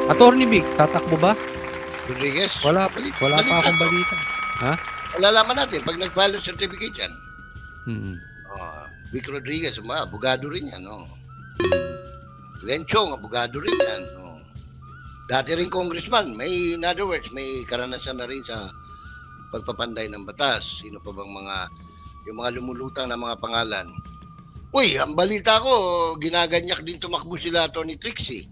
Attorney Vic, tatakbo ba? Rodriguez, Wala pa balita akong ko. balita. Ha? Malalaman natin pag nag-file ng certificate yan. Mm. Vic Rodriguez, abogado rin yan. Mm. Glenn Chong, abogado rin yan. Dati rin congressman. In other words, may karanasan na rin sa pagpapanday ng batas. Sino pa bang yung mga lumulutang na mga pangalan. Uy, ang balita ko, ginaganyak din tumakbo sila Tony Trixie.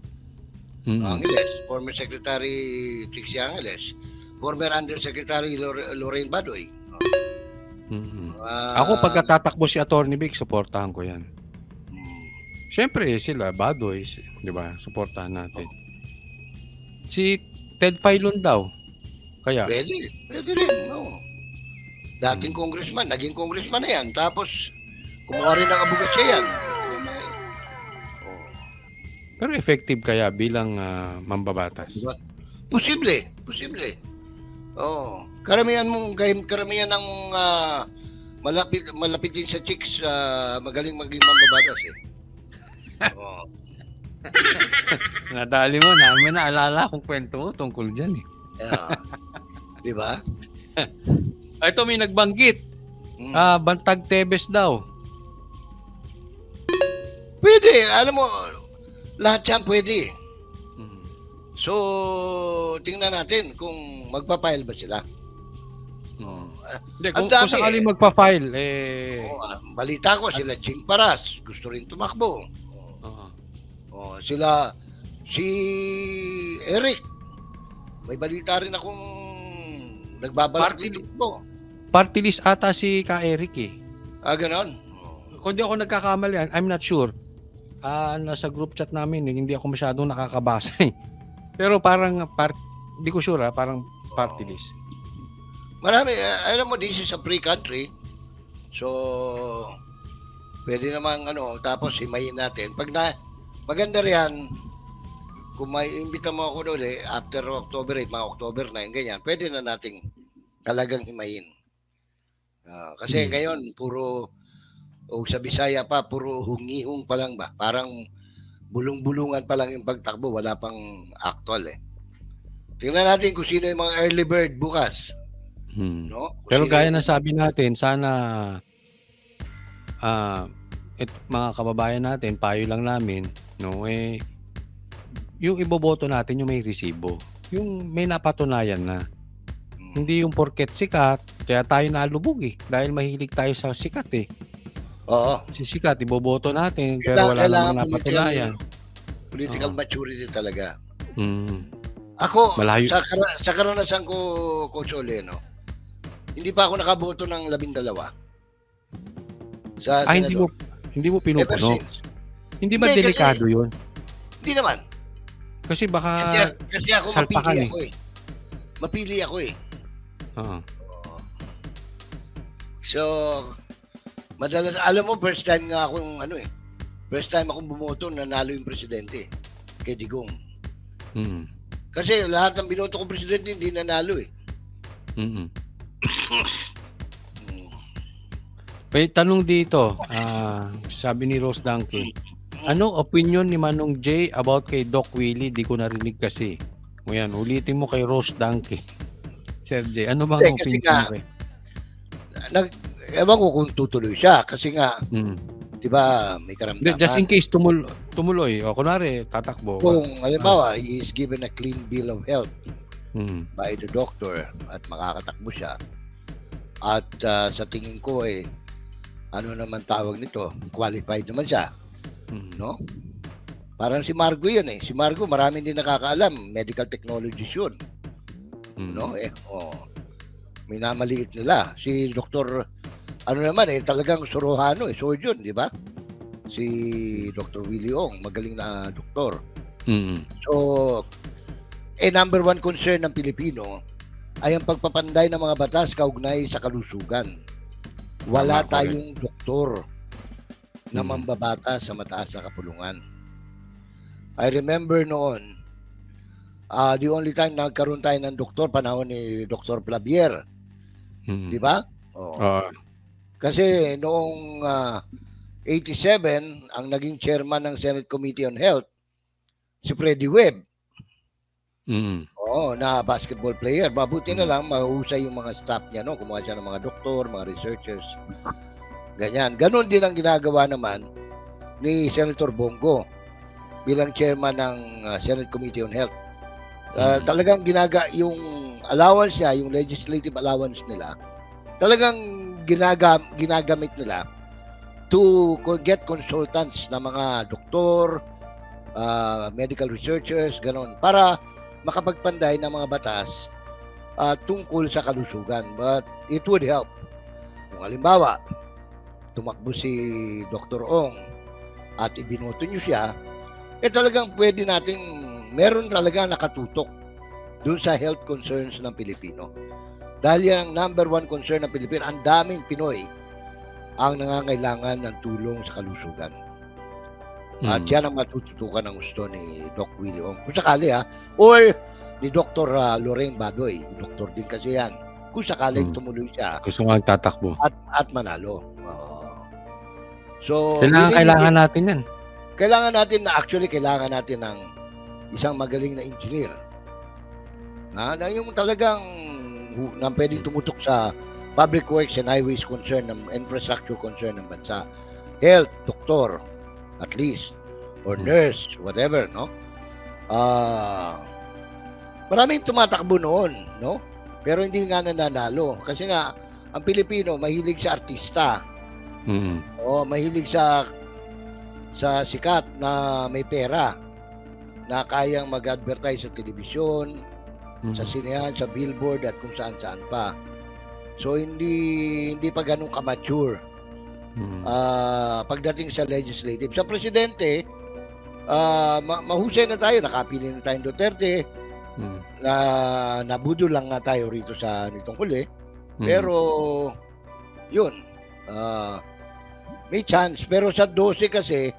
Angeles, former Secretary Trixie Angeles, former Undersecretary Lorraine Badoy. Ako pagkatatakbo si Attorney Vic, suportahan ko yan. Siyempre sila, Badoy, di ba? Suportahan natin. Si Ted Filon daw. Kaya? Pwede rin. Dating congressman, naging congressman na yan. Tapos, kumuha rin ng abogasya yan. Pero effective kaya bilang mambabatas? Posible. Karamihan ng malapit din sa chicks, magaling maging mambabatas eh. Nadali mo na, may naalala akong kwento mo tungkol dyan eh. Di ba? Ito may nagbanggit. Bantag Tebes daw. Pwede, alam mo, lahat yan pwede. So, tingnan natin kung magpa-file ba sila. Hindi, kung sakaling magpa-file, balita ko, sila Ching Paras, gusto rin tumakbo. Si Eric, may balita rin akong nagbabalak dito po. Party list ata si Ka Eric eh. Ganon? Kung di ako nagkakamali, I'm not sure. Nasa group chat namin, hindi ako masyadong nakakabasa eh. Pero parang, hindi ko sure parang party list. Marami, alam mo, this is a free country. So, pwede naman, tapos himayin natin. Maganda riyan, kung may imbita mo ako doon after October 8, mga October 9, ganyan, pwede na nating talagang himayin. Kasi ngayon, sa Bisaya pa, puro hungihong pa lang ba? Parang bulong-bulungan pa lang yung pagtakbo, wala pang actual eh. Tingnan natin kung sino yung mga early bird bukas. No? Pero gaya na sabi natin, sana mga kababayan natin, payo lang namin, yung iboboto natin yung may resibo. Yung may napatunayan na. Hindi yung porket sikat, kaya tayo nalubog eh. Dahil mahilig tayo sa sikat eh. Oo. Si sikat, iboboto natin, pero wala namang napatunayan. Political maturity talaga. Ako, sa karanasan ko, Coach Ole, hindi pa ako nakaboto ng 12. Hindi mo pinupuno. Hindi ba delikado yun? Hindi naman. Kasi baka kasi ako mapili ako eh. So, madalas, alam mo, first time akong bumoto, nanalo yung presidente kay Digong. Kasi lahat ng binoto kong presidente hindi nanalo eh. May tanong dito, sabi ni Rose Danke, anong opinion ni Manong J about kay Doc Willie? Di ko narinig kasi. Ngayon, ulitin mo kay Rose Danke. Sir J, ano bang opinion mo? Ewan ko kung tutuloy siya kasi nga, di ba, may karamdaman. Just in case tumuloy, o kunwari, tatakbo. Kung, halimbawa, he is given a clean bill of health by the doctor at makakatakbo siya. At sa tingin ko ano naman tawag nito, qualified naman siya. No? Parang si Margo yun eh. Si Margo, marami din nakakaalam. Medical technologies yun. No? May namaliit nila. Si Dr. naman talagang suruhano surgeon, di ba? Si Dr. Willie Ong, magaling na doktor. So, number one concern ng Pilipino ay ang pagpapanday ng mga batas kaugnay sa kalusugan. Wala tayong doktor na mambabata sa mataas na kapulungan. I remember noon, the only time nagkaroon tayo ng doktor, panahon ni Dr. Flavier. Di ba? Kasi noong 87, ang naging chairman ng Senate Committee on Health, si Freddie Webb. Oo, na basketball player. Mabuti na Mm. lang mahusay yung mga staff niya, no? Kumuha siya ng mga doktor, mga researchers. Ganyan. Ganon din ang ginagawa naman ni Senator Bongo bilang chairman ng Senate Committee on Health. Talagang yung allowance niya, yung legislative allowance nila, talagang ginagamit nila to get consultants na mga doktor, medical researchers, ganon, para makapagpanday ng mga batas tungkol sa kalusugan. But it would help kung halimbawa tumakbo si Dr. Ong at ibinoto nyo siya, talagang pwede natin, meron talaga nakatutok dun sa health concerns ng Pilipino. Dahil yan ang number one concern ng Pilipino, ang daming Pinoy ang nangangailangan ng tulong sa kalusugan. At yan ang matututukan ng gusto ni Doc Willie Ong. Kung sakali or ni Dr. Lorraine Badoy. Doktor din kasi yan. Kung sakaling tumuloy siya. Gusto nga tatakbo. At manalo. So, kailangan natin yan. Kailangan natin ng isang magaling na engineer. Na yung talagang na pwedeng tumutok sa public works and highways concern, ng infrastructure concern ng bansa. Health, doktor, at least, or nurse, whatever, no? Maraming tumatakbo noon, no? Pero hindi nga nananalo. Kasi nga, ang Pilipino, mahilig sa artista. Mahilig sa sikat na may pera, na kayang mag-advertise sa telebisyon, sa sinehan, sa billboard, at kung saan-saan pa. So, hindi pa ganun ka-mature. Pagdating sa legislative. Sa presidente, mahusay na tayo. Nakapili na tayong Duterte. Nabudol lang nga tayo rito sa nitong huli. Pero, yun. May chance. Pero sa 12 kasi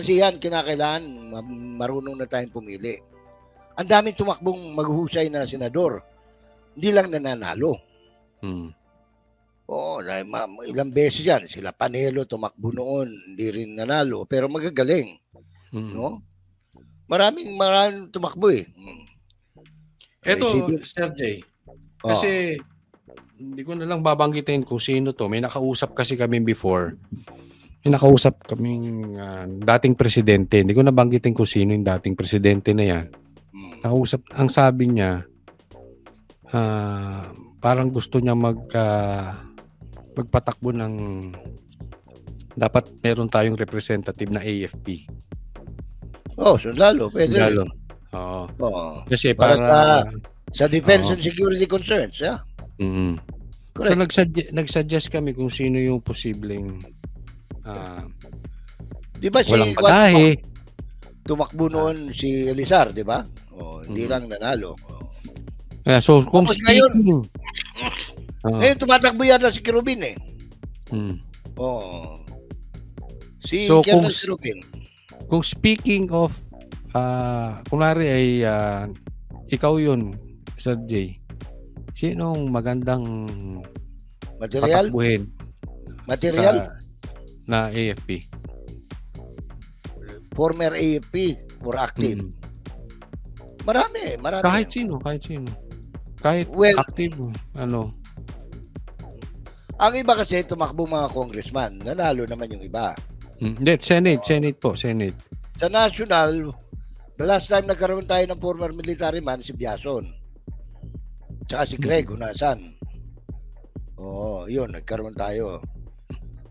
yan, kinakailangan marunong na tayong pumili. Ang daming tumakbong maghusay na senador. Hindi lang nananalo. Oo, ilang beses yan. Sila Panelo tumakbo noon, hindi rin nanalo, pero magagaling. No? Maraming tumakbo eh. Eto, Sir Jay, kasi hindi ko na lang babanggitin kung sino to. May nakausap kasi kami before. May nakausap kaming dating presidente. Hindi ko nabanggitin kung sino yung dating presidente na yan. Nakausap, ang sabi niya, parang gusto niya magpatakbo ng dapat meron tayong representative na AFP. Sundalo. Pwede. Sundalo. Oo. Kasi para sa defense and security concerns, So nagsuggest kami kung sino yung posibleng di ba walang padahe. Tumakbo noon si Elizar, di ba? Hindi lang nanalo. So kung speaking ngayon tumatakbo yata si Kirubin eh. Si Colonel Kirubin. Kung speaking of kunwari ay ikaw yun, Sir Jay, sinong magandang patakbuhin na AFP? Former AFP or active? Marami. Kahit sino. Kahit active, Ang iba kasi tumakbo mga congressman, nanalo naman yung iba. Hindi, Senate po. Sa national, the last time nagkaroon tayo ng former military man, si Biason. Tsaka si Greg Hunasan. Yun, nagkaroon tayo.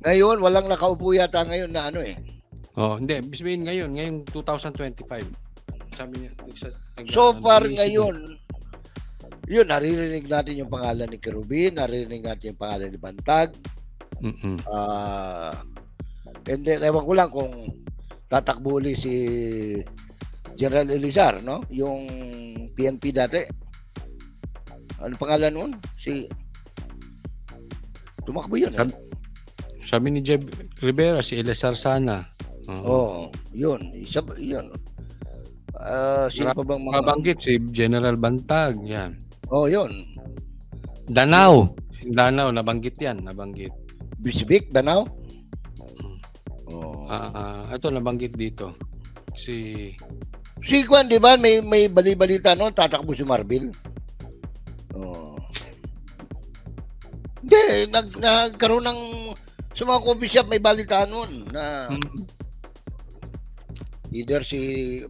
Ngayon, walang nakaupo yata ngayon na hindi. Bisbayin ngayong 2025. Sabi niya, so far ngayon, yun, naririnig natin yung pangalan ni Kirubin, naririnig natin yung pangalan ni Bantag. And then, ewan ko lang kung tatakbo uli si General Elizar, no? Yung PNP dati. Ano pangalan nun? Tumakbo yun. Sabi ni Jeb Rivera, si Elizar sana. Yun. Yun. Sino pa bang mga... Mabanggit si General Bantag, yan. Yun. Danao, nabanggit yan. Bisbik, Danao? Ito, nabanggit dito. Si Si Juan, di ba, may bali-balita noon, tatakbo si Marbil. Oh. Hindi, nagkaroon ng sa mga coffee shop may balita noon na either si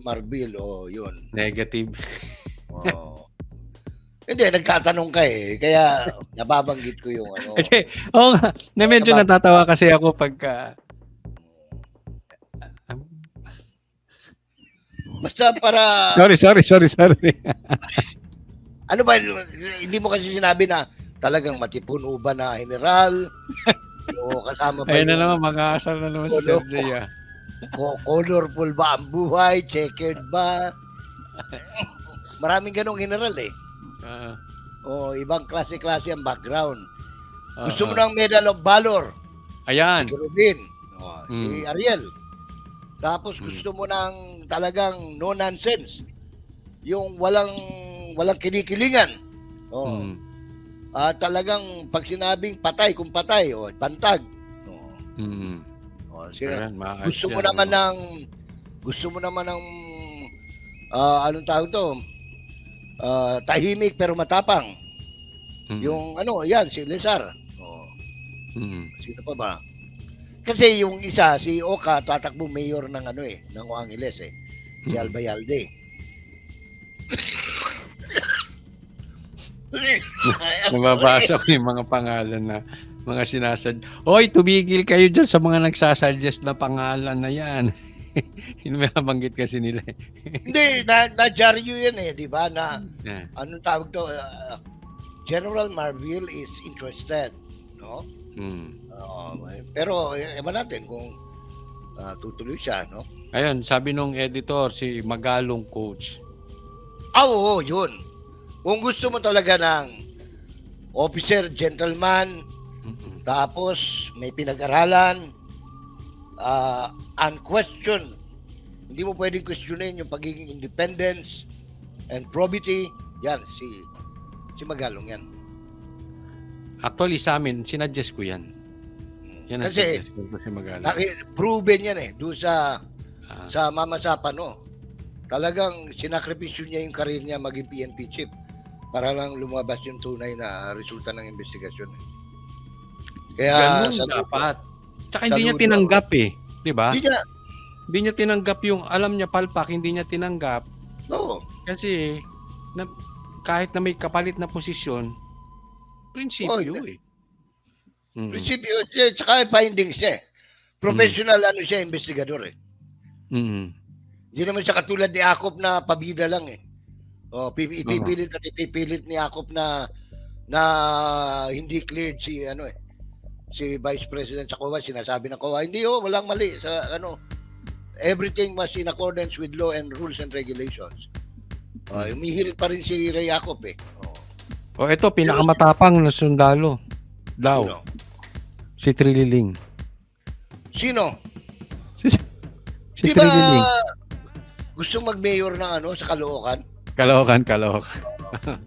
Marbil o yun. Negative. Oh. Hindi, nagtatanong ka eh. Kaya nababanggit ko yung ano. Oo nga, na medyo natatawa kasi ako pagka Basta para... Sorry. Ano ba, hindi mo kasi sinabi na talagang matipuno ba na general o kasama pa ayun na yung naman, mag-aasar na naman si Sir Jay. colorful ba ang buhay, checkered ba? Maraming ganong general eh. O ibang klase-klase ang background. Gusto mo ng Medal of Valor? Ayan. Si Rubin, si Ariel. Tapos gusto mo ng talagang no nonsense. Yung walang kinikilingan. Talagang pag sinabing patay kung patay o bantag. Gusto mo naman ng anong tawag to? Tahimik pero matapang. Yung yan si Lesar. Sino pa ba? Kasi yung isa si Oka tatakbo mayor ng ng Angeles si Albayalde. Nababasa ko yung mga pangalan na mga Hoy, tumigil kayo dyan sa mga nagsasuggest na pangalan na yan. Inabanggit kasi nila. Hindi, na-jaryo yan di ba? Na, anong tawag to? General Marbil is interested, no? Pero ewan natin kung tutuloy siya, no? Ayun, sabi nung editor, si Magalong coach. Oo, yun. Kung gusto mo talaga ng officer, gentleman, tapos may pinag-aralan, unquestioned, hindi mo pwedeng questionin yung pagiging independence and probity, yan, si Magalong yan. Actually, sa amin, sinuggest ko yan. Yan ang kasi suggest ko si Magalong. Proven yan doon sa Mama Sapano. Talagang sinakripisyo niya yung karir niya maging PNP chief para lang lumabas yung tunay na resulta ng investigasyon. Kaya ganun dapat. Tsaka hindi niya tinanggap di ba? Hindi niya tinanggap yung alam niya palpak, hindi niya tinanggap. No. Kasi kahit na may kapalit na posisyon, prinsipyo prinsipyo, tsaka findings siya. Professional siya, investigador Hindi naman siya katulad ni Akop na pabida lang ipipilit ni Akop na hindi cleared si Vice President sa COA, sinasabi ng COA, hindi walang mali sa everything was in accordance with law and rules and regulations. Umihirit pa rin si Ray Akop ito, pinakamatapang na sundalo daw. Si Trililing. Sino? Si Di ba Trililing. gusto mag-mayor ng sa Caloocan? Caloocan.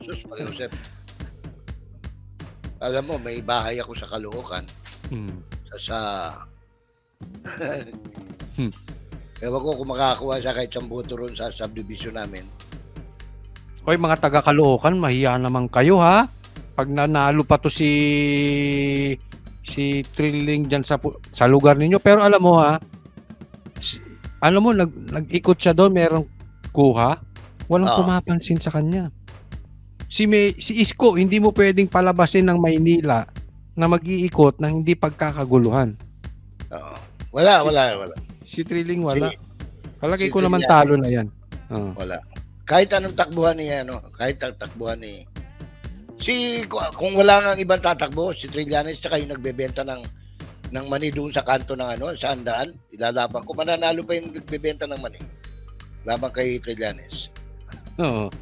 Sus, Joseph. Alam mo, may bahay ako sa Caloocan. Ewan ko kung makakakuha siya kahit 10 boto ron sa subdivision namin. Hoy, mga taga Caloocan, mahiya naman kayo ha. Pag nanalo pa to si Trililing dyan sa lugar ninyo. Pero alam mo ha, nag-ikot siya doon, merong kuha. Walang pumapansin sa kanya. Si Isko, hindi mo pwedeng palabasin ng Maynila na mag-iikot na hindi pagkakaguluhan. Wala. Si Trililing wala. Palagay si ko naman Trillanes, talo na yan. Wala. Kahit anong takbuhan niya, kung wala nga ibang tatakbo, si Trillanes tsaka yung nagbebenta ng mani doon sa kanto ng sa Andaan, ilalaban ko. Mananalo pa yung nagbebenta ng mani. Laban kay Trillanes. Oo.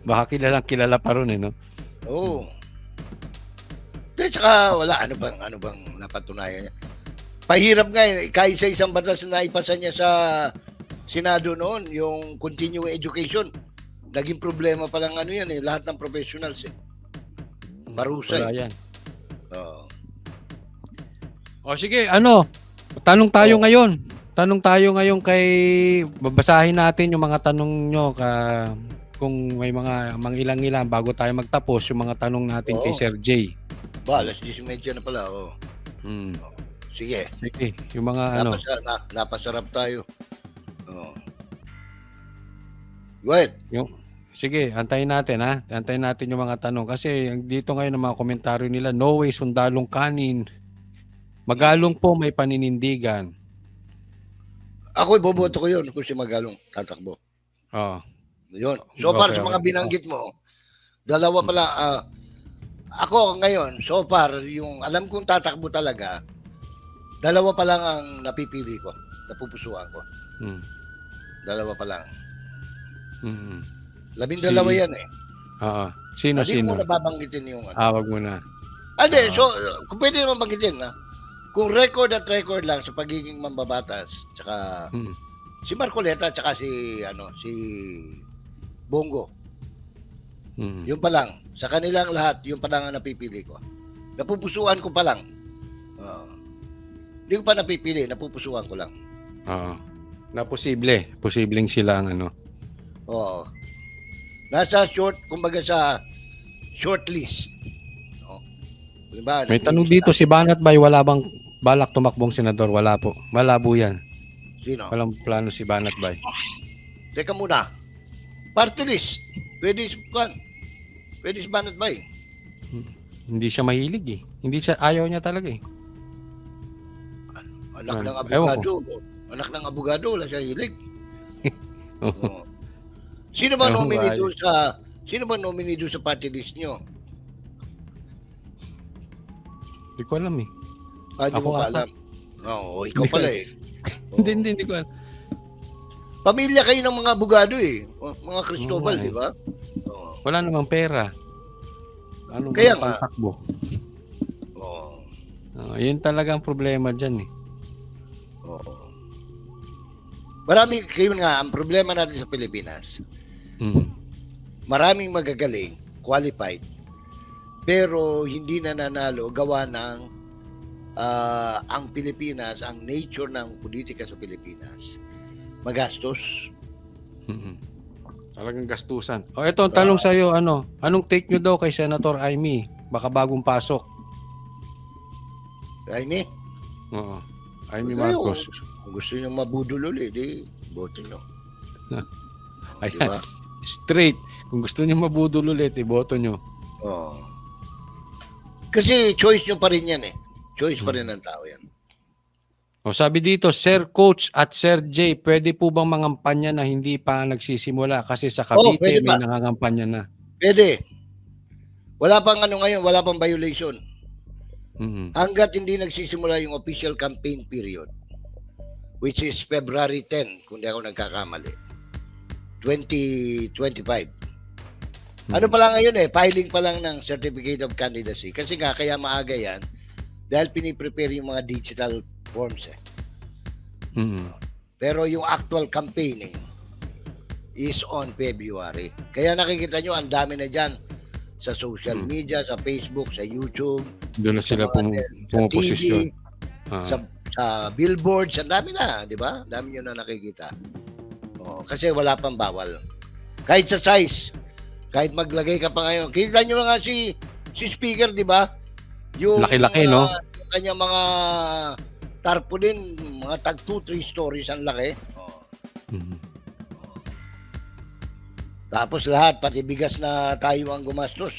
Baka kilala pa ron no? Oo. Tsaka wala, ano bang napatunayan niya? Pahirap nga kaisa-isang batas na naipasa niya sa Senado noon, yung continuing education. Naging problema pa lang yan lahat ng professionals Marusay. Wala yan. O sige, tanong tayo ngayon. tanong tayo ngayon kay babasahin natin yung mga tanong nyo kung may mga mangilang-ilang bago tayo magtapos yung mga tanong natin kay Oo. Sir J. Alas 10:30 na pala. Mm. Sige. Sige, yung mga ano. Napasarap tayo. Oo. Go ahead. Sige, antayin natin ha. Antayin natin yung mga tanong. Kasi dito ngayon ang mga komentaryo nila, no way sundalong kanin. Magalong po may paninindigan. Ako iboboto ko yun kung si Magalong tatakbo. Oo. Yun. So far sa mga binanggit mo, dalawa pala, ako ngayon, so far, yung alam kong tatakbo talaga, dalawa pa lang ang napipili ko, napupusuan ko. Dalawa pa lang. 12 yan eh. Oo. Sino? Hindi mo nababanggitin yung ano. Wag mo na. Hindi, so, kung pwede naman banggitin na, kung record at record lang sa pagiging mambabatas, tsaka si Marcoleta, tsaka si Bongo. Yun pa lang. Sa kanilang lahat, yun pa lang ang napipili ko. Napupusuan ko pa lang. Hindi ko pa napipili, napupusuan ko lang. Oo. Na posibleng sila ang ano. Oo. Nasa kumbaga sa short list. Diba? May tanong dito, si Banat Bay, wala bang balak tumakbong senador? Wala po. Malabo yan. Sino? Walang plano si Banat Bay. Teka muna. Party list. Pwede si Banat Bay. Hindi siya mahilig eh. Ayaw niya talaga eh. Anak ng abogado. Anak ng abogado, wala siya hilig. Sino ba nominee doon sa party list nyo? Hindi ko alam eh. Hindi mo pa alam. Oo, ikaw pala eh. Hindi ko alam. Pamilya kayo ng mga abogado eh. Mga Cristobal, di ba? Wala namang pera. Anong Kaya takbo? Yun talaga ang problema dyan eh. Marami, kayo nga, ang problema natin sa Pilipinas, maraming magagaling, qualified, pero hindi nananalo gawa ng ang Pilipinas, ang nature ng politika sa Pilipinas, magastos. Talagang gastusan. Ito ang tanong sa'yo, anong take nyo daw kay Senator Amy? Baka bagong pasok. Amy? Oo. Amy Marcos. Kung gusto nyo mabudol ulit, boto nyo. Ayan. Diba? Straight. Kung gusto nyo mabudol ulit, boto nyo. Kasi choice nyo pa rin yan eh. Choice pa rin ng tao yan. Sabi dito, Sir Coach at Sir J, pwede po bang mangampanya na hindi pa nagsisimula? Kasi sa Cavite may nangangampanya na. Pwede. Wala pang ngayon, wala pang violation. Hanggat hindi nagsisimula yung official campaign period, which is February 10, kung di ako nagkakamali, 2025. Ano pa lang ngayon filing pa lang ng Certificate of Candidacy. Kasi nga, kaya maaga yan, dahil piniprepare yung mga digital forms Pero yung actual campaigning is on February. Kaya nakikita nyo, ang dami na dyan sa social media, sa Facebook, sa YouTube. Doon na sila pumuposisyon. Sa billboards, ang dami na, di ba? Dami nyo na nakikita. Kasi wala pang bawal. Kahit sa size, kahit maglagay ka pa ngayon. Kita nyo na nga si speaker, di ba? Yung laki-laki, no? Kanya mga tarpaulin, mga tag 2-3 stories ang laki. Tapos lahat, pati bigas na tayo ang gumastos,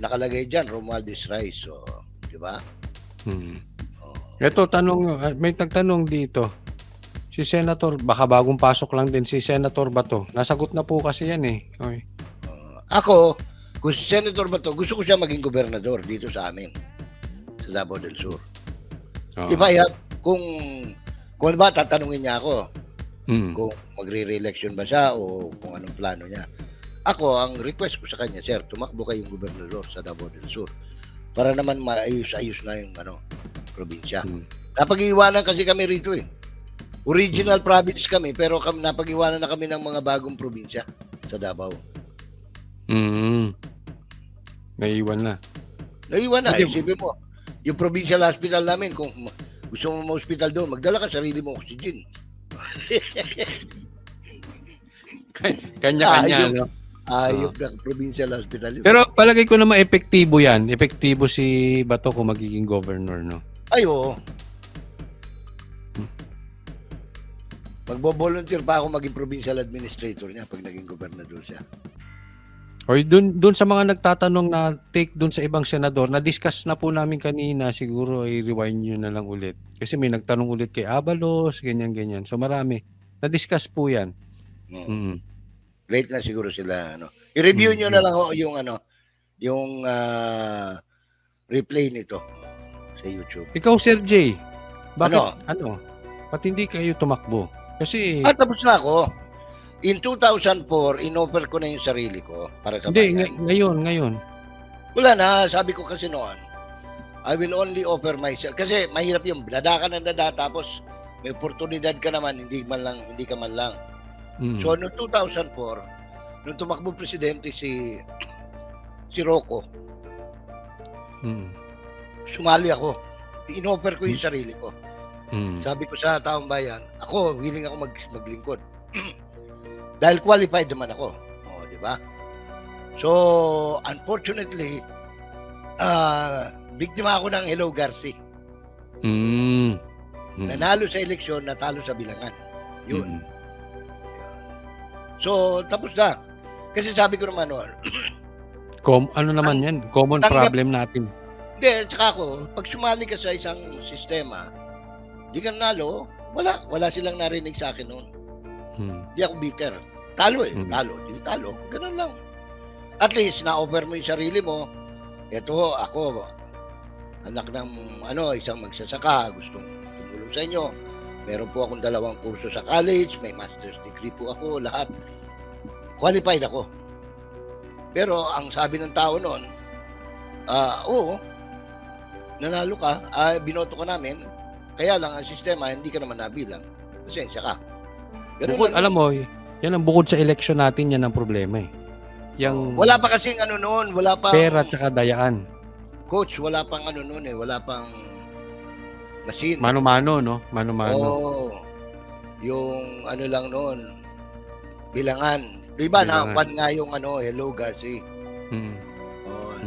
nakalagay dyan, Romualdez Rice. Di ba? Ito, may nagtanong dito. Si Senator, baka bagong pasok lang din si Senator Bato. Nasagot na po kasi yan eh. Ako, kung si Senator Bato, gusto ko siya maging gobernador dito sa amin. Sa Davao del Sur. Diba, kung ba tatanungin niya ako, kung magre-re-election ba siya o kung anong plano niya. Ako, ang request ko sa kanya, sir, tumakbo kayong gobernador sa Davao del Sur para naman maayos-ayos na yung probinsya. Napag-iwanan kasi kami rito eh. Original province kami, pero napag-iwanan na kami ng mga bagong probinsya sa Davao. Naiwan na. Naiwan na. Isipin mo, yung provincial hospital namin, kung gusto mo ma-hospital doon, magdala ka sarili mo oxygen. Kanya-kanya, no? Ayop ng provincial hospital yun. Pero palagay ko naman epektibo yan. Epektibo si Bato kung magiging governor, no? Ay, oo. Magbo-volunteer pa ako maging provincial administrator niya pag naging gobernador siya. O dun sa mga nagtatanong na take dun sa ibang senador, na-discuss na po namin kanina, siguro i-rewind nyo na lang ulit. Kasi may nagtanong ulit kay Abalos, ganyan-ganyan. So marami. Na-discuss po yan. Mm. Late na siguro sila. I-review nyo na lang yung yung replay nito sa YouTube. Ikaw, Sir J, bakit, ba't hindi kayo tumakbo? Kasi... tapos na ako. In 2004, in-offer ko na yung sarili ko para sa bayan. Ngayon. Wala na. Sabi ko kasi noon, I will only offer myself. Kasi mahirap yung dada ka ng dada, tapos may oportunidad ka naman, hindi ka man lang. So, noong 2004, nung tumakbo presidente si Rocco, sumali ako. In-offer ko yung sarili ko. Sabi ko sa taong bayan, ako, willing ako maglingkod. Dahil qualified naman ako. Di ba? So, unfortunately, biktima ako ng Hello Garci. Nanalo sa eleksyon, natalo sa bilangan. Yun. So, tapos na. Kasi sabi ko naman, ano naman yan? Common problem natin. Hindi, tsaka ako, pag sumali ka sa isang sistema, di ka nanalo, wala silang narinig sa akin noon. Di ako bitter. Talo talo. Di talo. Ganun lang. At least, na-offer mo yung sarili mo. Ito, ako, anak ng isang magsasaka, gustong tumulong sa inyo. Meron po akong 2 kurso sa college, may master's degree po ako, lahat. Qualified ako. Pero ang sabi ng tao noon, oo, nanalo ka, binoto ka namin, kaya lang ang sistema, hindi ka naman nabilang. Pasensya ka. Bukod, alam mo, yan ang bukod sa election natin, yan ang problema eh. Wala pa kasing noon, wala pang... Pera at saka dayaan. Coach, wala pang noon eh, wala pang machine. Mano-mano, no? Mano-mano. Oo. Yung lang noon, bilangan. Di ba, nakapan nga yung Hello Garci.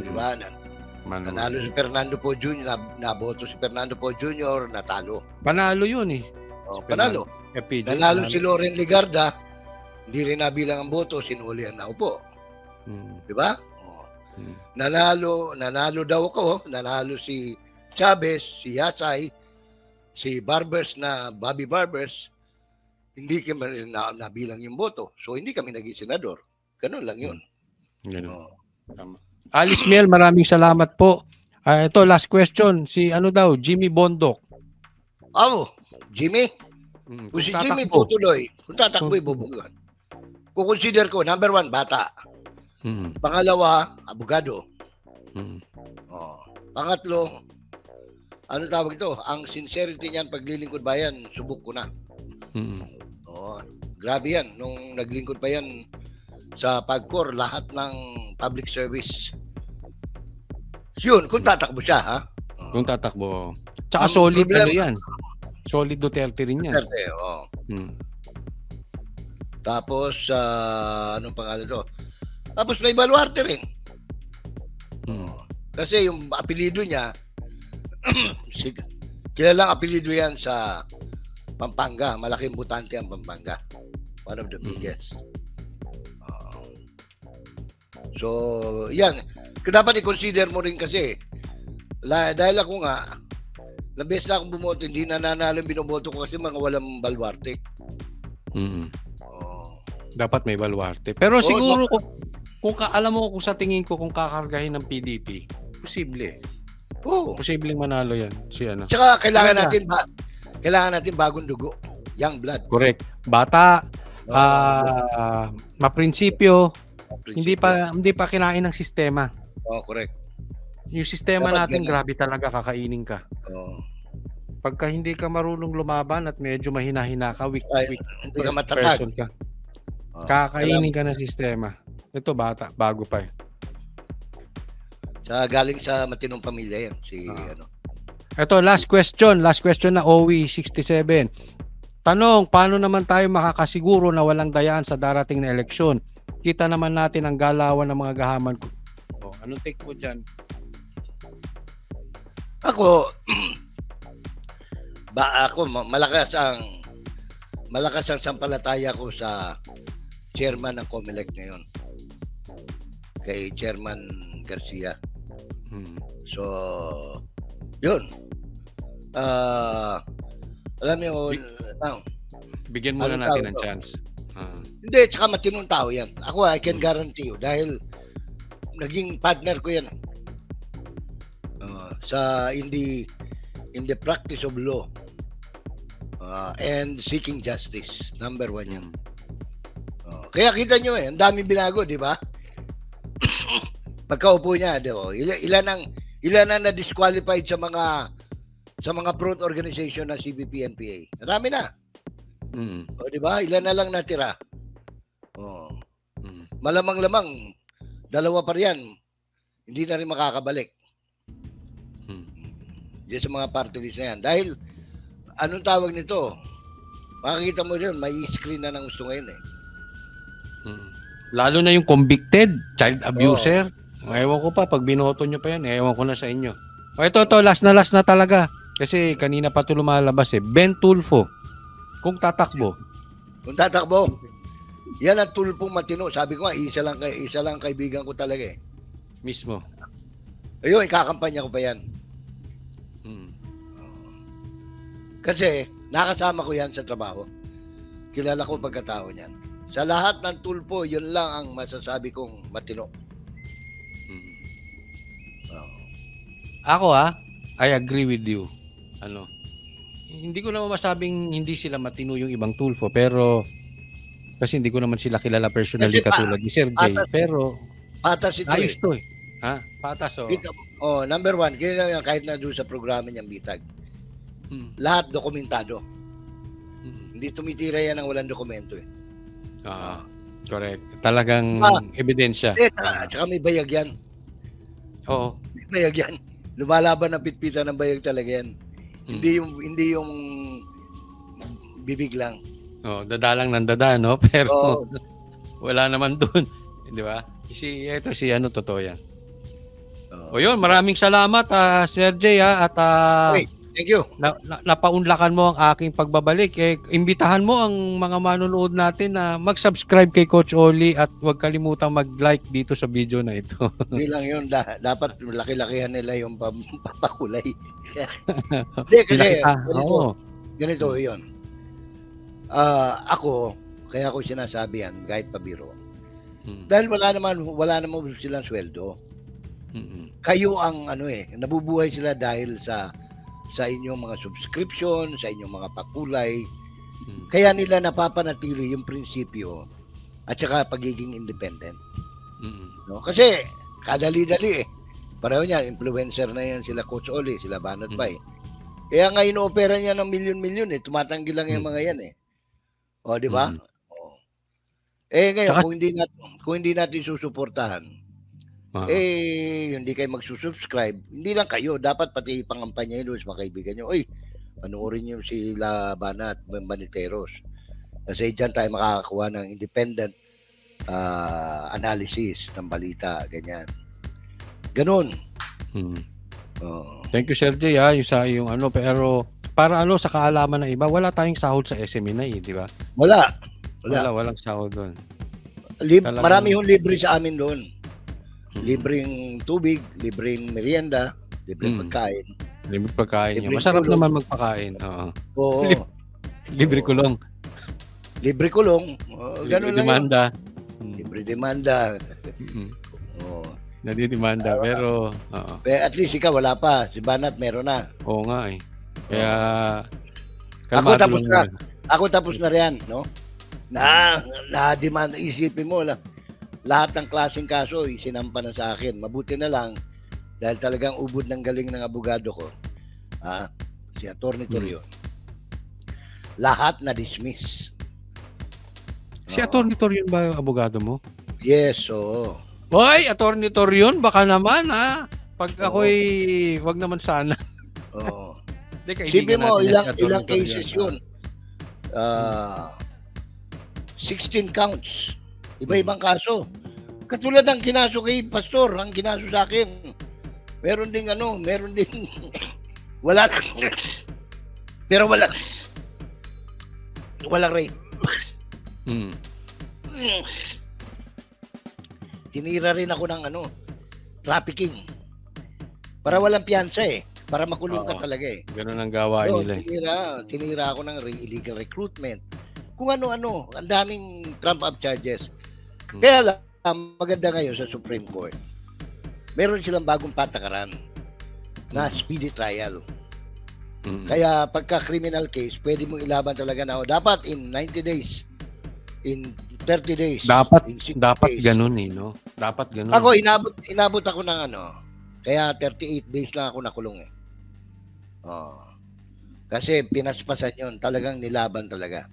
Di ba? Nanalo si Fernando Po Jr., naboto si Fernando Po Jr., natalo. Panalo yun eh. Panalo. Nanalo si Loren Ligarda, hindi rin nabilang ang boto, sinulihan na upo. Di ba? Nanalo daw ako, nanalo si Chavez, si Yasay, si Barbers Bobby Barbers, hindi kami nabilang yung boto. So, hindi kami naging senador. Ganun lang yun. Ganun. Tama. Alice Miel, maraming salamat po. Ito, last question. Si Jimmy Bondok. Jimmy? Kung si Jimmy tutuloy, kung tatakbo, ibubugan. Kung consider ko, number 1, bata. Pangalawa, abogado. Pangatlo, tawag ito? Ang sincerity niyan, paglilingkod bayan, subok ko na. Grabe yan. Nung naglingkod pa yan sa PAGCOR, lahat ng public service. Yun, kung tatakbo siya, ha? Kung tatakbo. Tsaka solid yan. Solid Duterte rin yan. Duterte, Tapos, anong pangalan to? Tapos may Baluarte rin. Kasi yung apelido niya, kilalang apelido yan sa Pampanga. Malaking butante ang Pampanga. One of the biggest. So, yan. Dapat i-consider mo rin kasi. Dahil ako nga, labes na akong bumoto, hindi na nanalo binoboto ko kasi mga walang Baluarte. Dapat may Baluarte. Pero siguro, kung alam mo kung sa tingin ko kung kakargahin ng PDP, posible. Posibleng manalo yan. Tsaka kailangan natin bagong dugo. Young blood. Correct. Bata, maprinsipyo, hindi pa kinain ng sistema. Correct. Yung sistema natin, grabe talaga, kakainin ka. Pagka hindi ka marunong lumaban at medyo mahina-hina ka, weak hindi ka matatag. person ka, kakainin ka ng sistema. Ito bata, bago pa eh. Galing sa matinong pamilya yan. Ito, last question na OE 67. Tanong, paano naman tayo makakasiguro na walang dayaan sa darating na eleksyon? Kita naman natin ang galawan ng mga gahaman. Oh, anong take mo dyan? Ako, malakas ang sampalataya ko sa chairman ng COMELEC ngayon. Kay Chairman Garcia. So, yun. Alam mo, bigyan muna natin ng chance. Hindi, tsaka matinong tao yan. Ako, I can guarantee you. Dahil naging partner ko yan. In the practice of law and seeking justice. Number 1 yan. Kaya kita nyo ang daming binago, di ba? Pagkaupo niya, di ba? Ilan ang na-disqualified sa mga fraud organization ng CBP-NPA. Marami na. O, di ba? Ilan na lang natira. Malamang-lamang, 2 pa riyan, hindi na rin makakabalik. Diyan sa mga party list na yan. Dahil, anong tawag nito? Makikita mo rin, may screen na ng gusto ngayon eh. Lalo na yung convicted, child abuser. Ewan ko pa, pag binoto nyo pa yan, ewan ko na sa inyo. O ito, last na talaga. Kasi kanina pa ito lumalabas eh. Ben Tulfo, kung tatakbo. Yan ang tulpong matino. Sabi ko nga, isa lang kaibigan ko talaga eh. Mismo. Ayun, ikakampanya ko pa yan. Kasi, nakasama ko yan sa trabaho. Kilala ko pagkatao niyan. Sa lahat ng tulpo, yun lang ang masasabi kong matino. Ako I agree with you. Hindi ko naman masabing hindi sila matino yung ibang tulfo, pero kasi hindi ko naman sila kilala personally katulad ni Sir J. Pero patas ito ayos to eh. Patas number 1, kahit na doon sa programa niyang bitag. Lahat dokumentado. Hindi tumitira yan ng walang dokumento eh. Correct. Talagang ebidensya. Tsaka may bayag yan. Oo. May bayag yan. Lumalaban ng pitpitan ng bayag talaga yan. Hindi yung bibig lang. Dadalang ng dada, no? Pero wala naman dun. Di ba? Totoo yan. Yun, maraming salamat, Sir J, at thank you. Napaunlakan mo ang aking pagbabalik. Imbitahan mo ang mga manonood natin na mag-subscribe kay Coach Oli at huwag kalimutang mag-like dito sa video na ito. Hindi lang yun. Dapat laki-lakihan nila yung papakulay. Hindi, kasi ganito yun. Kaya ako sinasabi yan, kahit pabiro. Dahil wala naman silang sweldo. Kayo ang nabubuhay sila dahil sa inyong mga subscription, sa inyong mga pakulay. Kaya nila napapanatili yung prinsipyo at saka pagiging independent. No? Kasi kadali-dali eh. Pareho niyan, influencer na yan sila Coach Oli, sila Banat Bay. Kaya nga ino-opera niya ng milyon-milyon eh. Tumatanggi lang yung mga yan eh. O, di ba? Ngayon, kung hindi natin susuportahan, hindi kayo magsusubscribe, hindi lang kayo, dapat pati pangampanya nyo sa mga kaibigan nyo, panoorin nyo sila Banat, Baniteros. Kasi dyan tayo makakakuha ng independent analysis ng balita, ganyan. Ganon. Thank you, Sir J, yung pero para sa kaalaman ng iba, wala tayong sahod sa SMNI, di ba? Walang sahod doon. Marami yung libre sa amin doon. Libreng tubig, libreng merienda, libreng pagkain. Libreng pagkain. Masarap kulong. Naman magpakain. Oo. Libre kulong. Libre kulong. Libre demanda. Libre demanda. Nadidemanda, pero at least ikaw wala pa. Si Banat meron na. Oo nga eh. Kaya ako tapos na riyan, no? Na-demand, isipin mo lang. Lahat ng klaseng kaso isinampa na sa akin. Mabuti na lang dahil talagang ubod ng galing ng abogado ko. Si Atty. Torion. Lahat na dismiss. Si Atty. Torion ba yung abogado mo? Yes, oo. Hoy, Atty. Torion, baka naman pag ako'y wag naman sana. Oo. Sipin mo, ilang cases yun. ah, 16 counts. Iba-ibang kaso. Katulad ng kinaso kay Pastor, ang kinaso sa akin. Meron ding wala pero walang rape. Mm. Tinira rin ako ng trafficking. Para walang piyansa para makulong ka Oo. talaga Ganun ang gawain So, nila eh. tinira ako ng illegal recruitment. Kung ano-ano, ang daming trump-up charges. Kaya lang, maganda ngayon sa Supreme Court. Meron silang bagong patakaran na speedy trial. Mm. Kaya pagka criminal case, pwede mong ilaban talaga na dapat in 90 days, in 30 days, in 60 Dapat days. ganun eh, no? Dapat ganun. Ako, inabot ako ng kaya 38 days lang ako nakulong Oh. Kasi pinaspasan yun, talagang nilaban talaga.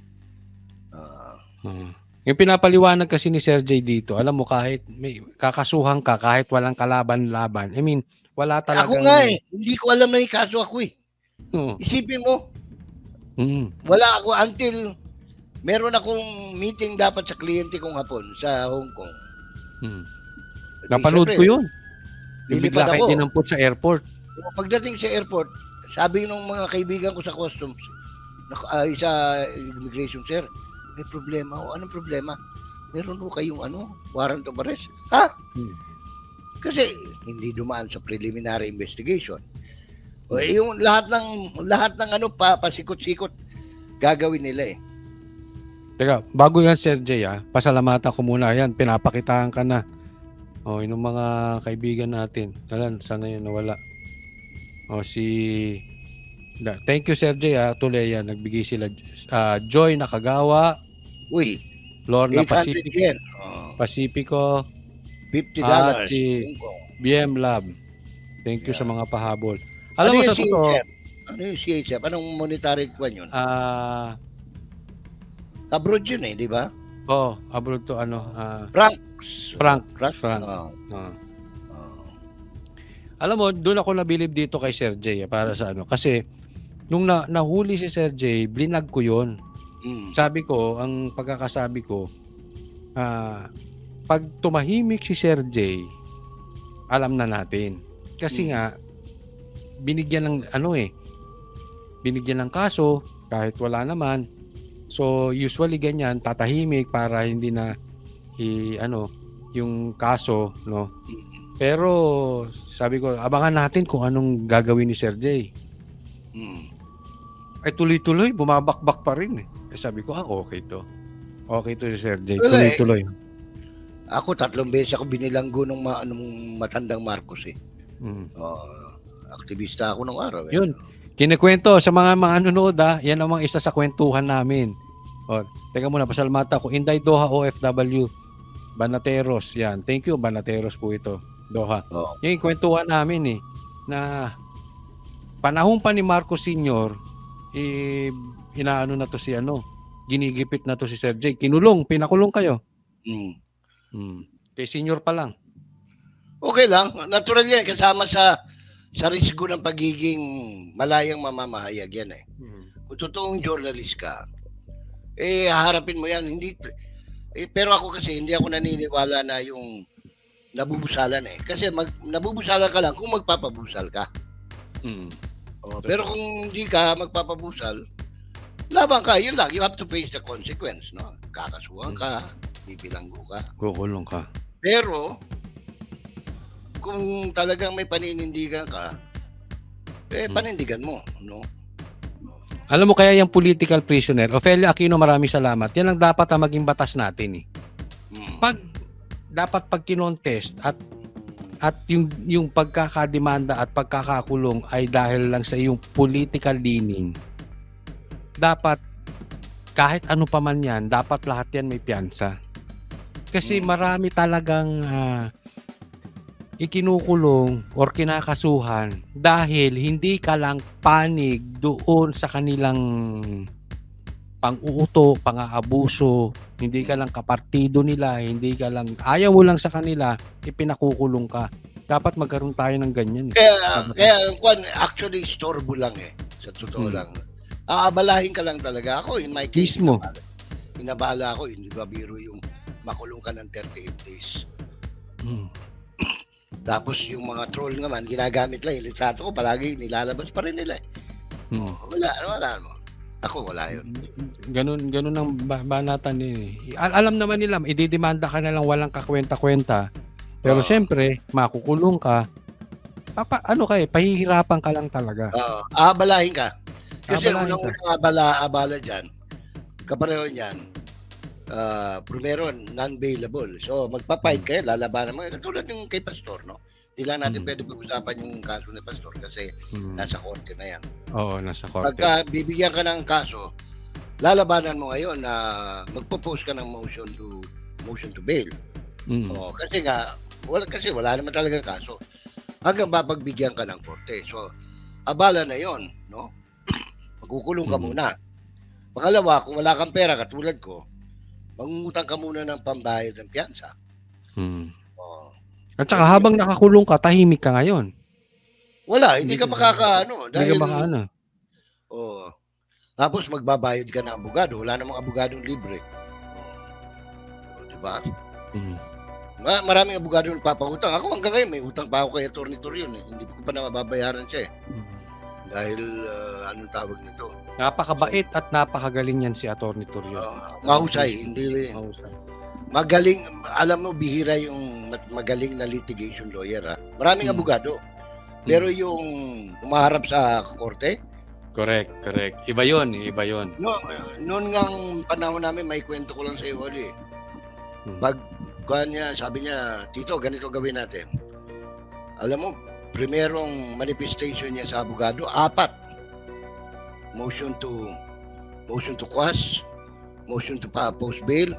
Yung pinapaliwanag kasi ni Sir J dito, alam mo, kahit may kakasuhan ka, kahit walang kalaban-laban, I mean, wala talagang... Ako nga hindi ko alam na yung kaso ako Oo. Isipin mo, wala ako until meron akong meeting dapat sa kliyente kong hapon sa Hong Kong. Napanood ko yun. Bigla kayo ako. dinampot sa airport. Pagdating sa airport, sabi ng mga kaibigan ko sa customs, sa immigration, sir, may problema. Anong problema? Meron ho kayong warrant of arrest. Ha? Kasi hindi dumaan sa preliminary investigation. Yung lahat ng pasikot-sikot gagawin nila Teka, bago yan Sir J, pasalamatan ko muna yan. Pinapakitaan ka na. Yung mga kaibigan natin. Sana yun nawala. Thank you Sir J, tuloy yan. Nagbigay sila. Joy Nakagawa. Uy. Lorna 800 yen. Pacifico. $50. At si BM Lab. Thank you sa mga pahabol. Alam mo sa totoo. Ano yung CHF? Anong monetary kwan yun? Abroad yun di ba? Abroad to Frank. Alam mo, doon ako nabilib dito kay Sir J para sa kasi nung nahuli si Sir J, blinag ko yun. Sabi ko, ang pagkakasabi ko, pag tumahimik si Sir J, alam na natin. Kasi nga, binigyan ng kaso, kahit wala naman. So, usually ganyan, tatahimik para hindi na yung kaso, no? Pero, sabi ko, abangan natin kung anong gagawin ni Sir J. Ay, tuloy-tuloy, bumabakbak pa rin sabi ko, okay to. Okay to si Sir J. Tuloy-tuloy. Ako, 3 beses ako binilanggo nung matandang Marcos aktivista ako nung araw. Yun. Kinikwento sa mga nanonood yan ang mga isa sa kwentuhan namin. Teka muna, pasalamata ko. Inday Doha OFW. Banateros. Yan. Thank you, Banateros po ito. Doha. Yung kwentuhan namin na panahon pa ni Marcos Sr., inaano na to si ginigipit na to si Sir J. Pinakulong kayo. Kay senior pa lang. Okay lang. Natural yan. Kasama sa risgo ng pagiging malayang mamamahayag yan Kung totoong journalist ka, haharapin mo yan. Pero ako kasi, hindi ako naniniwala na yung nabubusalan Kasi nabubusalan ka lang kung magpapabusal ka. Pero kung hindi ka magpapabusal, laban ka, yun lang. You have to face the consequence, no? Kakasuhan ka, bibilanggo ka. Kukulong ka. Pero, kung talagang may paninindigan ka, panindigan mo, no? Alam mo kaya yung political prisoner, Ofelia Aquino, maraming salamat. Yan ang dapat ang maging batas natin Dapat pag kinontest at yung pagkakademanda at pagkakakulong ay dahil lang sa iyong political leaning, dapat kahit ano pa man yan, dapat lahat yan may piyansa. Kasi marami talagang ikinukulong or kinakasuhan dahil hindi ka lang panig doon sa kanilang pang-uuto, pang-aabuso, hindi ka lang kapartido nila, hindi ka lang, ayaw mo lang sa kanila, ipinakukulong ka. Dapat magkaroon tayo ng ganyan. Kaya actually, istorbo lang sa totoo lang. aabalahin ka lang talaga. Ako, in my case, Mismo. inabala ako, hindi ba biro yung makulong ka ng 38 days. Tapos yung mga troll naman, ginagamit lang, yung litrato ko, palagi nilalabas pa rin nila. Wala mo. Ako, wala yun. Ganun ang banatan eh. Alam naman nila, ididemanda ka na lang walang kakwenta-kwenta. Pero syempre, makukulong ka. Pahihirapan ka lang talaga. Aabalahin ka. Kasi Aabalahin unang abala dyan, kapareho niyan, primero, non-bailable. So, magpa-fight kayo, lalabanan mo. Katulad yung kay Pastor, no? Hindi lang natin pwede pag-usapan yung kaso ni Pastor kasi nasa korte na yan. Oo, nasa korte. Pagka bibigyan ka ng kaso, lalabanan mo ngayon na magpo-post ka ng motion to bail. Kasi wala naman talagang kaso. Hanggang mapagbigyan ka ng korte. So, abala na yon, no? Magkukulong ka muna. Pangalawa, kung wala kang pera katulad ko, mangungutang ka muna ng pambayad ng piyansa. At saka habang nakakulong ka, tahimik ka ngayon. Wala, hindi ka makakaano. Hindi ka makaano. Tapos magbabayad ka ng abogado. Wala namang abogadong libre. Diba? Maraming abogado nagpapautang. Ako hanggang ngayon, may utang pa ako kay Atty. Torion. Hindi ko pa nababayaran siya. Dahil, anong tawag nito? Napakabait at napakagaling yan si Atty. Torion. Mahusay. Hindi. Magaling, alam mo, bihira yung magaling na litigation lawyer. Maraming abogado. Pero yung umaharap sa korte? Correct. Iba yun. Noon ngang panahon namin, may kwento ko lang sa iyo, Oli. Sabi niya, Tito, ganito gawin natin. Alam mo, primerong manifestation niya sa abogado, 4. Motion to quash, motion to post bail,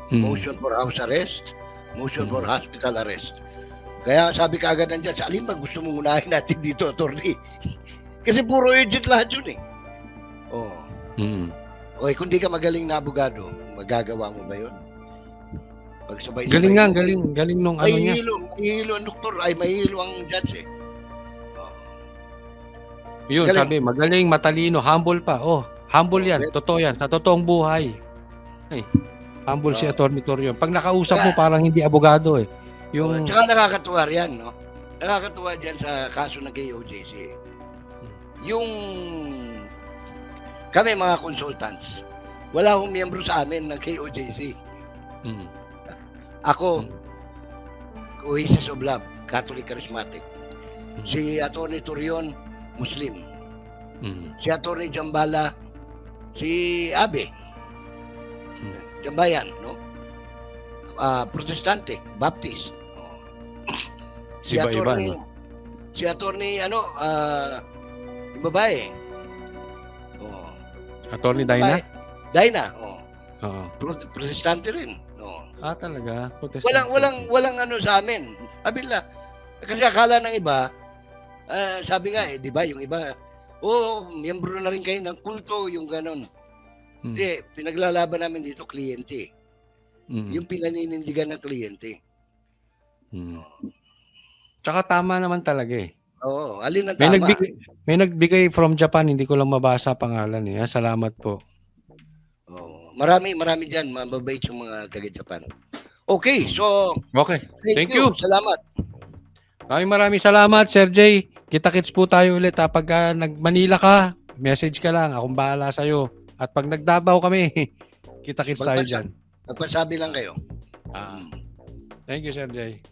motion for house arrest, motion for hospital arrest. Kaya sabi ka agad nandiyan, sa alin ba gusto mong unahin natin dito, attorney? Kasi puro agent lahat yun eh. Okay, kung di ka magaling na abogado, magagawa mo ba yun? Pagsabay-sabay. Galing nung ano niya. Mahihilo ang doktor, mahihilo ang judge eh. Yun, galing. Sabi, magaling, matalino, humble pa. Humble yan, totoo yan, sa totoong buhay. Humble si Atty. Torion. Pag nakausap mo, parang hindi abogado eh. Tsaka nakakatuwa yan, no? Nakakatuwa dyan sa kaso ng KOJC. Yung kami mga consultants, wala akong miyembro sa amin ng KOJC. Ako, Oasis of Love, Catholic Charismatic. Si Atty. Torion, Muslim. Si Atty. Jambala, si Abe. Jambayan, no? Protestante, Baptist. Si Iba-iba, Atty. no? Si Atty. Yung babae. Atty. Dina? Dina, Oo. Protestante rin. Talaga? Protestante. Walang ano sa amin. Abila. Kasi akala ng iba, sabi nga di ba, yung iba, miyembro na rin kayo ng kulto, yung ganon. Hindi, pinaglalaban namin dito, kliyente. Yung pinaninindigan ng kliyente. Tsaka tama naman talaga eh. Oo, alin ang tama? May nagbigay from Japan, hindi ko lang mabasa pangalan eh. Salamat po. Marami dyan, mababait yung mga taga-Japan. Okay, so okay. Thank you. Salamat. Maraming salamat, Sir Jay. Kita-kits po tayo ulit. Pag nag-Manila ka, message ka lang. Akong bahala sa'yo. At pag nagdabaw kami, kita-kits tayo dyan. Magpasabi lang kayo. Thank you, Sir Jay.